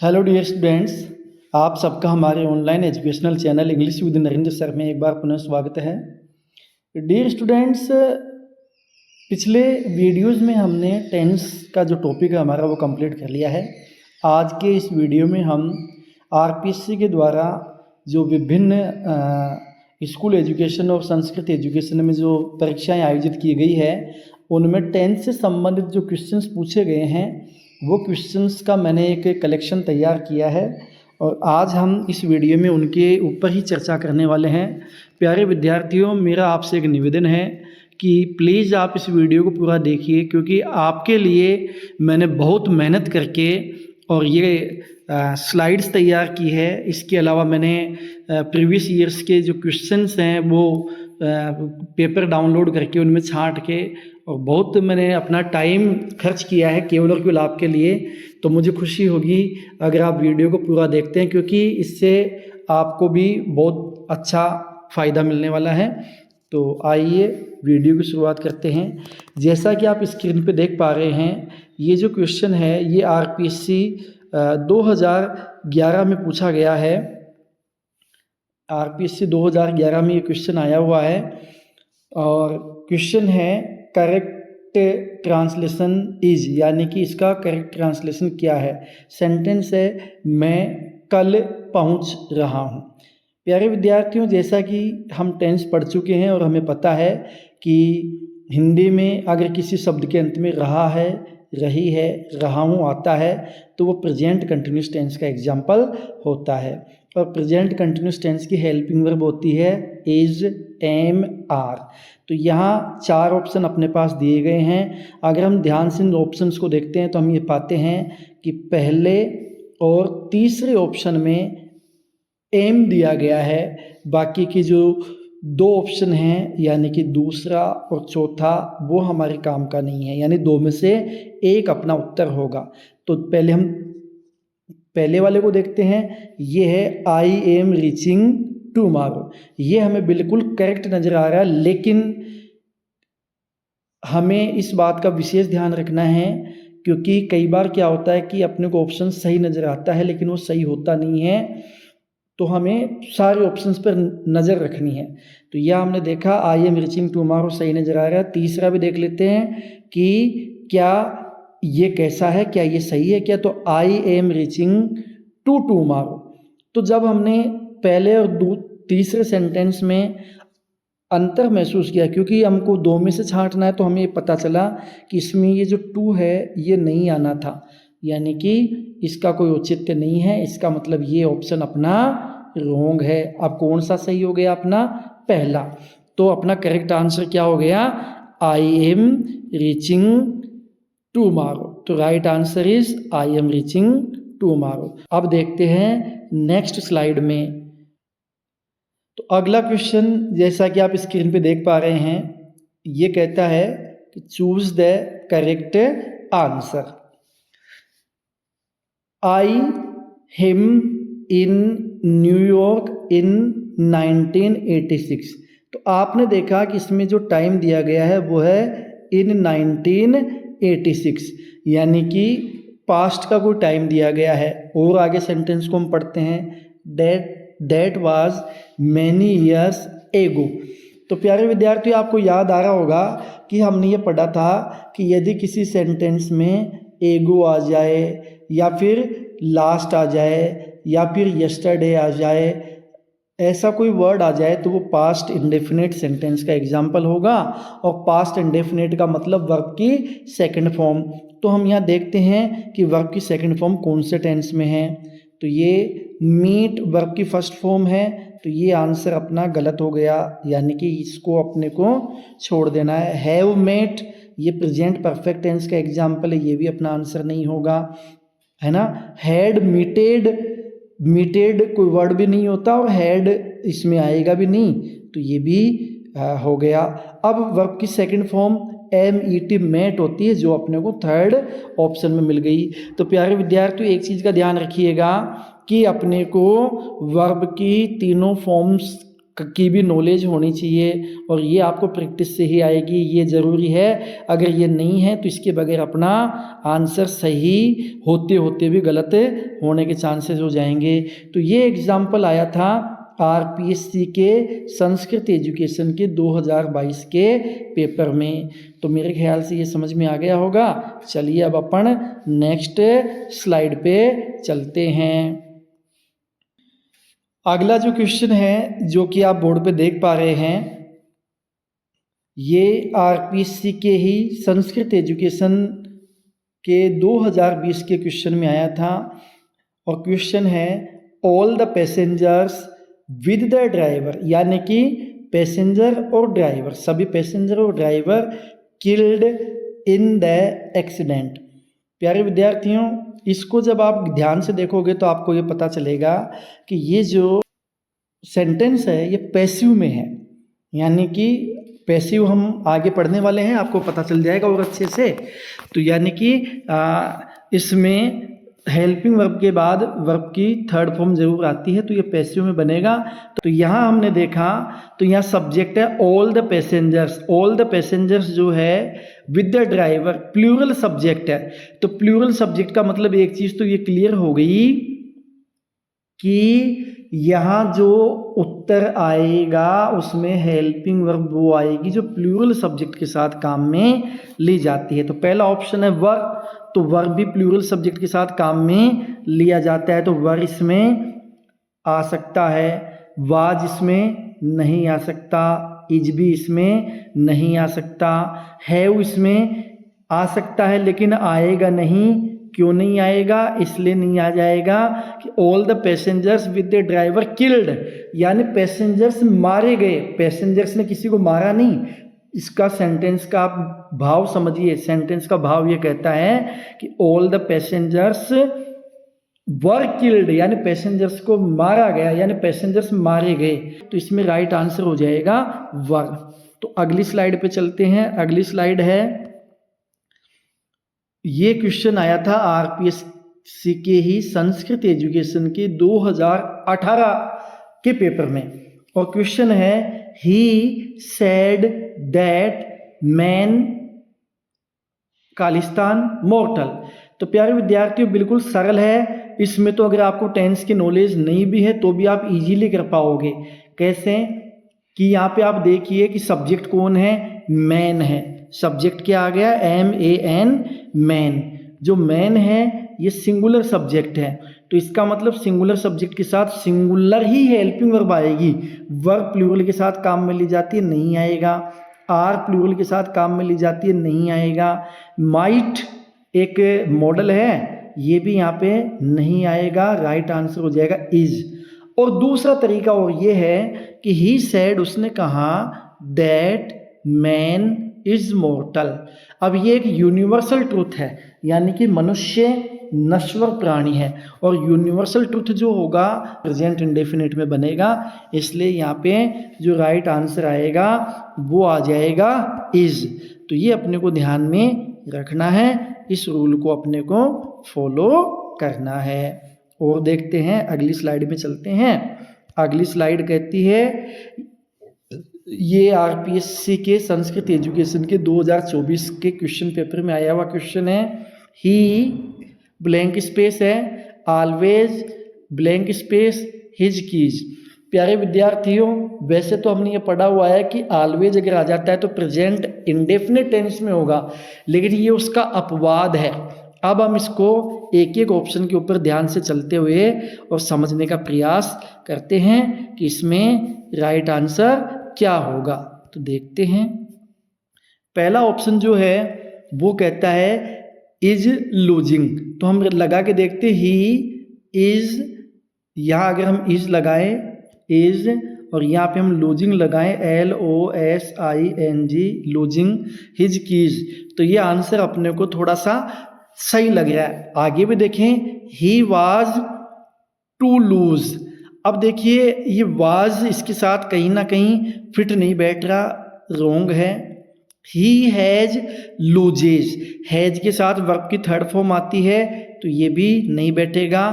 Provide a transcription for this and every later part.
Hello dear students, आप सबका हमारे online educational channel English with Narendra sir में एक बार पुनः स्वागत है। डियर स्टूडेंट्स, पिछले वीडियोस में हमने टेंस का जो टॉपिक है हमारा वो कंप्लीट कर लिया है। आज के इस वीडियो में हम आरपीएससी के द्वारा जो विभिन्न स्कूल एजुकेशन और संस्कृत एजुकेशन में जो परीक्षाएं आयोजित की गई है उनमें टेंस से संबंधित जो क्वेश्चंस पूछे गए हैं वो क्वेश्चंस का मैंने एक कलेक्शन तैयार किया है और आज हम इस वीडियो में उनके ऊपर ही चर्चा करने वाले हैं। प्यारे विद्यार्थियों, मेरा आपसे एक निवेदन है कि प्लीज़ आप इस वीडियो को पूरा देखिए, क्योंकि आपके लिए मैंने बहुत मेहनत करके और ये स्लाइड्स तैयार की है। इसके अलावा मैंने प्रीवियस ईयर्स के जो क्वेश्चंस हैं वो पेपर डाउनलोड करके उनमें छांट के और बहुत मैंने अपना टाइम खर्च किया है केवल और केवल आपके लिए। तो मुझे खुशी होगी अगर आप वीडियो को पूरा देखते हैं, क्योंकि इससे आपको भी बहुत अच्छा फ़ायदा मिलने वाला है। तो आइए वीडियो की शुरुआत करते हैं। जैसा कि आप स्क्रीन पे देख पा रहे हैं, ये जो क्वेश्चन है ये आरपीएससी 2011 में पूछा गया है। आरपीएससी 2011 में ये क्वेश्चन आया हुआ है और क्वेश्चन है करेक्ट ट्रांसलेशन इज, यानी कि इसका करेक्ट ट्रांसलेशन क्या है। सेंटेंस है मैं कल पहुंच रहा हूं। प्यारे विद्यार्थियों, जैसा कि हम टेंस पढ़ चुके हैं और हमें पता है कि हिंदी में अगर किसी शब्द के अंत में रहा है, रही है, रहा हूँ आता है तो वो प्रेजेंट कंटिन्यूस टेंस का एग्जाम्पल होता है। और प्रेजेंट कंटिन्यूस टेंस की हेल्पिंग वर्ब होती है इज, एम, आर। तो यहाँ 4 ऑप्शन अपने पास दिए गए हैं। अगर हम ध्यान से इन ऑप्शंस को देखते हैं तो हम ये पाते हैं कि पहले और तीसरे ऑप्शन में एम दिया गया है। बाकी की जो 2 ऑप्शन हैं यानी कि दूसरा और चौथा वो हमारे काम का नहीं है, यानी 2 में से एक अपना उत्तर होगा। तो पहले हम पहले वाले को देखते हैं। ये है आई एम रीचिंग टुमारो। ये हमें बिल्कुल करेक्ट नज़र आ रहा है, लेकिन हमें इस बात का विशेष ध्यान रखना है, क्योंकि कई बार क्या होता है कि अपने को ऑप्शन सही नज़र आता है लेकिन वो सही होता नहीं है। तो हमें सारे ऑप्शंस पर नज़र रखनी है। तो यह हमने देखा आई एम रीचिंग टुमारो सही नज़र आ रहा है। तीसरा भी देख लेते हैं कि क्या ये कैसा है, क्या ये सही है क्या। तो I am reaching to tomorrow. तो जब हमने पहले और तीसरे सेंटेंस में अंतर महसूस किया, क्योंकि हमको 2 में से छांटना है, तो हमें पता चला कि इसमें ये जो 2 है ये नहीं आना था, यानी कि इसका कोई औचित्य नहीं है। इसका मतलब ये ऑप्शन अपना रॉन्ग है। अब कौन सा सही हो गया? अपना पहला। तो अपना करेक्ट आंसर क्या हो गया? I am reaching tomorrow. तो right answer is I am reaching tomorrow. अब देखते हैं नेक्स्ट स्लाइड में। तो अगला क्वेश्चन जैसा कि आप स्क्रीन पे देख पा रहे हैं, ये कहता है कि choose the correct answer. I him in New York इन 1986। तो आपने देखा कि इसमें जो टाइम दिया गया है वो है इन 1986, यानी कि पास्ट का कोई टाइम दिया गया है। और आगे सेंटेंस को हम पढ़ते हैं, that was many years ago. तो प्यारे विद्यार्थियों, आपको याद आ रहा होगा कि हमने ये पढ़ा था कि यदि किसी सेंटेंस में एगो आ जाए या फिर लास्ट आ जाए या फिर यस्टरडे आ जाए, ऐसा कोई वर्ड आ जाए तो वो पास्ट इंडेफिनिट सेंटेंस का एग्जाम्पल होगा। और पास्ट इंडेफिनिट का मतलब वर्ब की सेकंड फॉर्म। तो हम यहाँ देखते हैं कि वर्ब की सेकंड फॉर्म कौन से टेंस में है। तो ये मीट वर्ब की फर्स्ट फॉर्म है। तो ये आंसर अपना गलत हो गया, यानी कि इसको अपने को छोड़ देना है। हैव मेट ये प्रेजेंट परफेक्ट टेंस का एग्जाम्पल है, ये भी अपना आंसर नहीं होगा, है ना। हैड मीटेड, मीटेड कोई वर्ड भी नहीं होता और हैड इसमें आएगा भी नहीं, तो ये भी हो गया। अब वर्ब की सेकंड फॉर्म MET मेट होती है, जो अपने को थर्ड ऑप्शन में मिल गई। तो प्यारे विद्यार्थियों, एक चीज़ का ध्यान रखिएगा कि अपने को वर्ब की तीनों फॉर्म्स की भी नॉलेज होनी चाहिए और ये आपको प्रैक्टिस से ही आएगी, ये ज़रूरी है। अगर ये नहीं है तो इसके बगैर अपना आंसर सही होते होते भी गलत होने के चांसेस हो जाएंगे। तो ये एग्जाम्पल आया था आरपीएससी के संस्कृत एजुकेशन के 2022 के पेपर में। तो मेरे ख्याल से ये समझ में आ गया होगा। चलिए अब अपन नेक्स्ट स्लाइड पे चलते हैं। अगला जो क्वेश्चन है जो कि आप बोर्ड पे देख पा रहे हैं, ये आरपीएससी के ही संस्कृत एजुकेशन के 2020 के क्वेश्चन में आया था और क्वेश्चन है all the passengers with the driver, यानी कि पैसेंजर और ड्राइवर, सभी पैसेंजर और driver killed in the accident. प्यारे विद्यार्थियों, इसको जब आप ध्यान से देखोगे तो आपको ये पता चलेगा कि ये जो सेंटेंस है ये पैसिव में है, यानी कि पैसिव हम आगे पढ़ने वाले हैं, आपको पता चल जाएगा और अच्छे से। तो यानी कि इसमें हेल्पिंग वर्ब के बाद वर्ब की थर्ड फॉर्म जरूर आती है, तो ये पैसिव में बनेगा। तो यहाँ हमने देखा तो यहाँ सब्जेक्ट है all the passengers. All the passengers जो है with the driver plural subject है। तो प्लूरल सब्जेक्ट का मतलब एक चीज़ तो ये क्लियर हो गई कि यहाँ जो उत्तर आएगा उसमें हेल्पिंग वर्ब वो आएगी जो प्लूरल सब्जेक्ट के साथ काम में ली जाती है। तो पहला ऑप्शन है वर्ब, तो वर्ब भी प्लूरल सब्जेक्ट के साथ काम में लिया जाता है, तो वर इसमें आ सकता है, वाज इसमें नहीं आ सकता, इज भी इसमें नहीं आ सकता, हैव इसमें आ सकता है लेकिन आएगा नहीं। क्यों नहीं आएगा? इसलिए नहीं आ जाएगा कि all the passengers with the driver killed, यानी पैसेंजर्स मारे गए, पैसेंजर्स ने किसी को मारा नहीं। इसका सेंटेंस का आप भाव समझिए, सेंटेंस का भाव ये कहता है कि all the passengers were killed, यानी पैसेंजर्स को मारा गया, यानी पैसेंजर्स मारे गए। तो इसमें राइट आंसर हो जाएगा वर। तो अगली स्लाइड पे चलते हैं। अगली स्लाइड है, ये क्वेश्चन आया था आरपीएससी के ही संस्कृत एजुकेशन के 2018 के पेपर में और क्वेश्चन है he said that man Khalistan mortar. तो प्यारे विद्यार्थियों बिल्कुल सरल है, इसमें तो अगर आपको टेंस की नॉलेज नहीं भी है तो भी आप इजीली कर पाओगे। कैसे कि यहाँ पे आप देखिए कि सब्जेक्ट कौन है, मैन है। सब्जेक्ट क्या आ गया, MAN, मैन। जो मैन है ये सिंगुलर सब्जेक्ट है, तो इसका मतलब सिंगुलर सब्जेक्ट के साथ सिंगुलर ही हेल्पिंग वर्ब आएगी। वर्ब प्लूरल के साथ काम में ली जाती है, नहीं आएगा। आर प्लूरल के साथ काम में ली जाती है, नहीं आएगा। माइट एक मॉडल है, ये भी यहाँ पे नहीं आएगा। राइट आंसर हो जाएगा इज। और दूसरा तरीका और ये है कि ही सेड, उसने कहा, दैट मैन इज मॉर्टल। अब ये एक यूनिवर्सल ट्रुथ है, यानी कि मनुष्य नश्वर प्राणी है और यूनिवर्सल ट्रुथ जो होगा प्रेजेंट इंडेफिनिट में बनेगा, इसलिए यहाँ पे जो राइट आंसर आएगा वो आ जाएगा इज। तो ये अपने को ध्यान में रखना है, इस रूल को अपने को फॉलो करना है। और देखते हैं अगली स्लाइड में चलते हैं। अगली स्लाइड कहती है, ये आरपीएससी के संस्कृत एजुकेशन के 2024 के क्वेश्चन पेपर में आया हुआ क्वेश्चन है। ही ब्लैंक स्पेस है, always blank space his keys. प्यारे विद्यार्थियों वैसे तो हमने ये पढ़ा हुआ है कि ऑलवेज अगर आ जाता है तो प्रेजेंट इंडेफिनिट टेंस में होगा, लेकिन ये उसका अपवाद है। अब हम इसको एक एक ऑप्शन के ऊपर ध्यान से चलते हुए और समझने का प्रयास करते हैं कि इसमें राइट आंसर क्या होगा। तो देखते हैं। पहला ऑप्शन जो है वो कहता है इज लूजिंग, तो हम लगा के देखते ही इज, यहाँ अगर हम इज लगाएं इज और यहाँ पे हम लूजिंग लगाएं LOSING, लूजिंग हिज कीज, तो ये आंसर अपने को थोड़ा सा सही लग रहा है। आगे भी देखें, ही वाज टू लूज। अब देखिए ये वाज इसके साथ कहीं ना कहीं फिट नहीं बैठ रहा, रोंग है। ही हैज लूजेज, हैज के साथ वर्ब की थर्ड फॉर्म आती है, तो ये भी नहीं बैठेगा।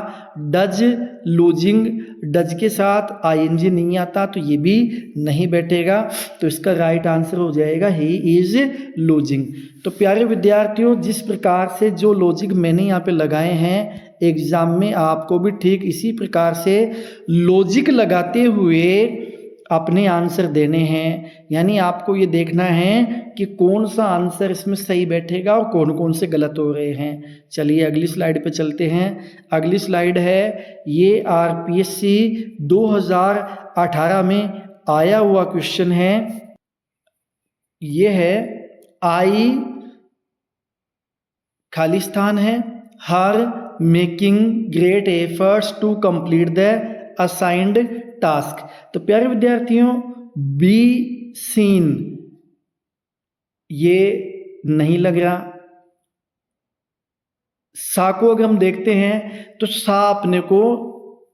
डज लूजिंग, डज के साथ आईएनजी नहीं आता तो ये भी नहीं बैठेगा। तो इसका राइट आंसर हो जाएगा ही इज लूजिंग। तो प्यारे विद्यार्थियों, जिस प्रकार से जो लॉजिक मैंने यहाँ पे लगाए हैं, एग्जाम में आपको भी ठीक इसी प्रकार से लॉजिक लगाते हुए अपने आंसर देने हैं। यानी आपको ये देखना है कि कौन सा आंसर इसमें सही बैठेगा और कौन कौन से गलत हो रहे हैं। चलिए अगली स्लाइड पे चलते हैं। अगली स्लाइड है, ये आरपीएससी 2018 में आया हुआ क्वेश्चन है। ये है आई खाली स्थान है, her making great efforts to complete the assigned task. तो प्यारे विद्यार्थियों, बी सीन ये नहीं लग रहा। सा को अगर हम देखते हैं तो सा अपने को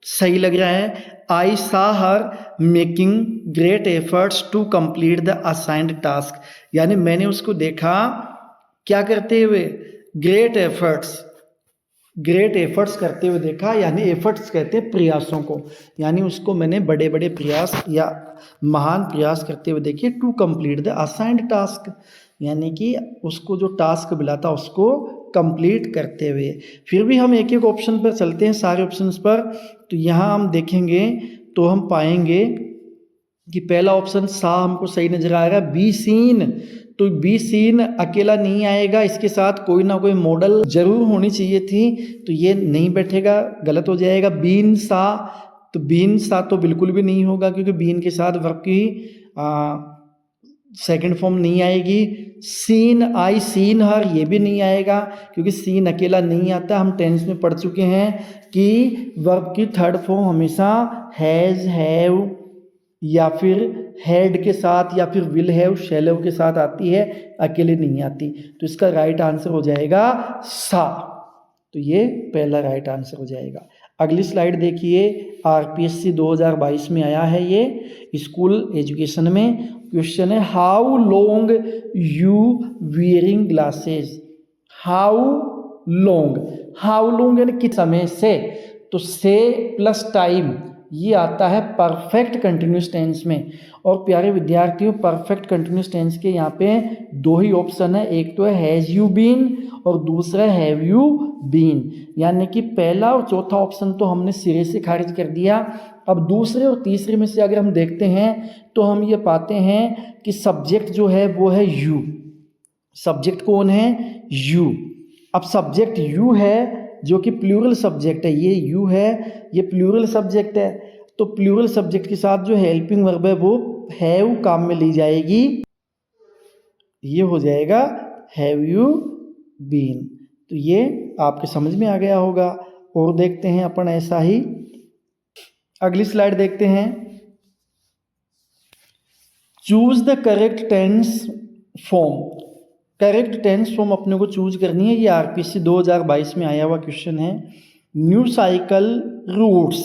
सही लग रहा है। I saw her making great efforts to complete the assigned task, यानी मैंने उसको देखा क्या करते हुए, ग्रेट एफर्ट्स करते हुए देखा। यानी एफर्ट्स कहते हैं प्रयासों को, यानी उसको मैंने बड़े बड़े प्रयास या महान प्रयास करते हुए देखे। To complete the assigned task, यानी कि उसको जो टास्क मिला था उसको कंप्लीट करते हुए। फिर भी हम एक एक ऑप्शन पर चलते हैं, सारे ऑप्शंस पर। तो यहाँ हम देखेंगे तो हम पाएंगे कि पहला ऑप्शन सा हमको सही नजर आ रहा है। बी सीन, तो बी सीन अकेला नहीं आएगा, इसके साथ कोई ना कोई मॉडल जरूर होनी चाहिए थी, तो ये नहीं बैठेगा, गलत हो जाएगा। बीन सा, तो बीन सा तो बिल्कुल भी नहीं होगा, क्योंकि बीन के साथ वर्ब की सेकंड फॉर्म नहीं आएगी। सीन आई सीन हर, ये भी नहीं आएगा, क्योंकि सीन अकेला नहीं आता। हम टेंस में पढ़ चुके हैं कि वर्ब की थर्ड फॉर्म हमेशा हैज़, हैव या फिर हैड के साथ या फिर विल हैव, शैल हैव के साथ आती है, अकेले नहीं आती। तो इसका राइट आंसर हो जाएगा सा। तो ये पहला राइट आंसर हो जाएगा। अगली स्लाइड देखिए, आरपीएससी 2022 में आया है ये स्कूल एजुकेशन में। क्वेश्चन है, how long you wearing glasses. How long यानी किस समय से, तो से प्लस टाइम ये आता है परफेक्ट कंटिन्यूस टेंस में। और प्यारे विद्यार्थियों, परफेक्ट कंटिन्यूस टेंस के यहाँ पे दो ही ऑप्शन है, एक तो है हैज़ यू बीन और दूसरा हैव यू बीन। यानी कि पहला और चौथा ऑप्शन तो हमने सिरे से खारिज कर दिया। अब दूसरे और तीसरे में से अगर हम देखते हैं तो हम ये पाते हैं कि सब्जेक्ट जो है वो है यू। सब्जेक्ट कौन है? यू। अब सब्जेक्ट यू है जो कि प्लूरल सब्जेक्ट है, ये यू है, ये प्लूरल सब्जेक्ट है। तो प्लूरल सब्जेक्ट के साथ जो हेल्पिंग वर्ब है वो हैव काम में ली जाएगी, ये हो जाएगा हैव यू बीन। तो ये आपके समझ में आ गया होगा। और देखते हैं अपन ऐसा ही, अगली स्लाइड देखते हैं। Choose the correct tense form. Correct tense form अपने को चूज करनी है। ये आरपीएससी 2022 में आया हुआ क्वेश्चन है। New cycle routes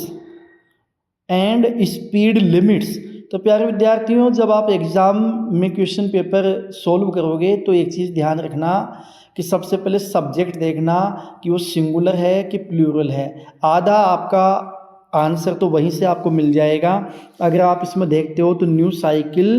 and speed limits. तो प्यारे विद्यार्थियों, जब आप एग्ज़ाम में क्वेश्चन पेपर सॉल्व करोगे तो एक चीज़ ध्यान रखना कि सबसे पहले सब्जेक्ट देखना कि वो सिंगुलर है कि प्लूरल है। आधा आपका आंसर तो वहीं से आपको मिल जाएगा। अगर आप इसमें देखते हो तो न्यू साइकिल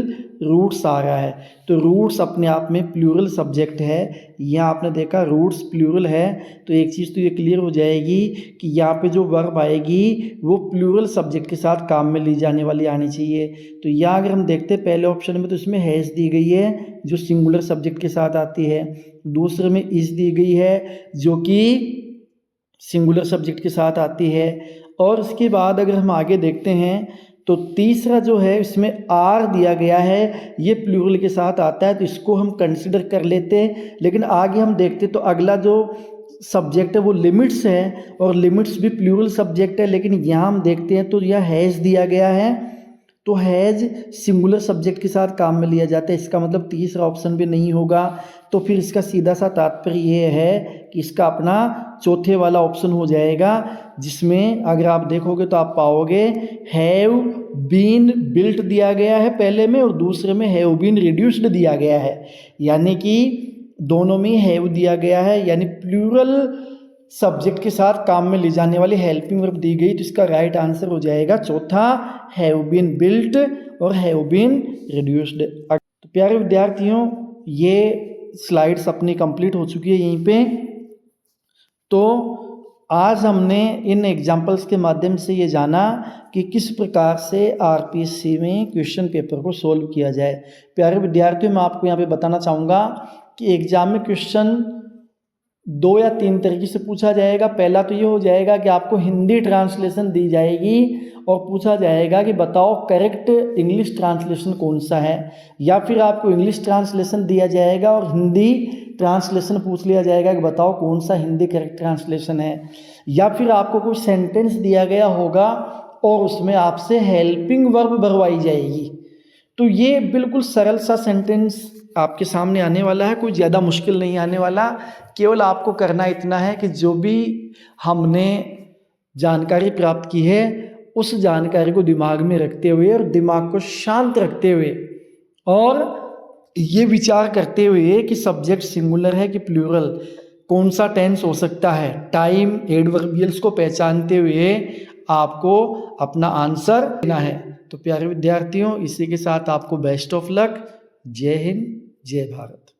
रूट्स आ रहा है, तो रूट्स अपने आप में प्लूरल सब्जेक्ट है। यहाँ आपने देखा रूट्स प्लूरल है, तो एक चीज़ तो ये क्लियर हो जाएगी कि यहाँ पे जो वर्ब आएगी वो प्लूरल सब्जेक्ट के साथ काम में ली जाने वाली आनी चाहिए। तो यहाँ अगर हम देखते हैं पहले ऑप्शन में तो इसमें हैज़ दी गई है जो सिंगुलर सब्जेक्ट के साथ आती है, दूसरे में इज़ दी गई है जो कि सिंगुलर सब्जेक्ट के साथ आती है। और इसके बाद अगर हम आगे देखते हैं तो तीसरा जो है इसमें आर दिया गया है, ये प्लूरल के साथ आता है, तो इसको हम कंसिडर कर लेते हैं। लेकिन आगे हम देखते तो अगला जो सब्जेक्ट है वो लिमिट्स है, और लिमिट्स भी प्लूरल सब्जेक्ट है। लेकिन यहाँ हम देखते हैं तो यह हैज़ दिया गया है, तो हैज़ सिंगुलर सब्जेक्ट के साथ काम में लिया जाता है। इसका मतलब तीसरा ऑप्शन भी नहीं होगा। तो फिर इसका सीधा सा तात्पर्य ये है कि इसका अपना चौथे वाला ऑप्शन हो जाएगा, जिसमें अगर आप देखोगे तो आप पाओगे हैव बीन बिल्ट दिया गया है पहले में, और दूसरे में हैव बीन रिड्यूस्ड दिया गया है। यानी कि दोनों में हैव दिया गया है, यानी प्लूरल सब्जेक्ट के साथ काम में ले जाने वाली हेल्पिंग वर्ब दी गई, तो इसका राइट आंसर हो जाएगा चौथा, हैव बीन बिल्ट और हैव बीन रिड्यूस्ड। तो प्यारे विद्यार्थियों, ये स्लाइड्स अपनी कंप्लीट हो चुकी है यहीं पे। तो आज हमने इन एग्जाम्पल्स के माध्यम से ये जाना कि किस प्रकार से आरपीएससी में क्वेश्चन पेपर को सोल्व किया जाए। प्यारे विद्यार्थियों, मैं आपको यहाँ पे बताना चाहूँगा कि एग्जाम में क्वेश्चन 2 या 3 तरीके से पूछा जाएगा। पहला तो ये हो जाएगा कि आपको हिंदी ट्रांसलेशन दी जाएगी और पूछा जाएगा कि बताओ करेक्ट इंग्लिश ट्रांसलेशन कौन सा है, या फिर आपको इंग्लिश ट्रांसलेशन दिया जाएगा और हिंदी ट्रांसलेशन पूछ लिया जाएगा कि बताओ कौन सा हिंदी करेक्ट ट्रांसलेशन है, या फिर आपको कोई सेंटेंस दिया गया होगा और उसमें आपसे हेल्पिंग वर्ब भरवाई जाएगी। तो ये बिल्कुल सरल सा सेंटेंस आपके सामने आने वाला है, कोई ज़्यादा मुश्किल नहीं आने वाला। केवल आपको करना इतना है कि जो भी हमने जानकारी प्राप्त की है उस जानकारी को दिमाग में रखते हुए और दिमाग को शांत रखते हुए और ये विचार करते हुए कि सब्जेक्ट सिंगुलर है कि प्लूरल, कौन सा टेंस हो सकता है, टाइम, एडवर्बियल्स को पहचानते हुए आपको अपना आंसर देना है। तो प्यारे विद्यार्थियों, इसी के साथ आपको बेस्ट ऑफ लक। जय हिंद, जय भारत।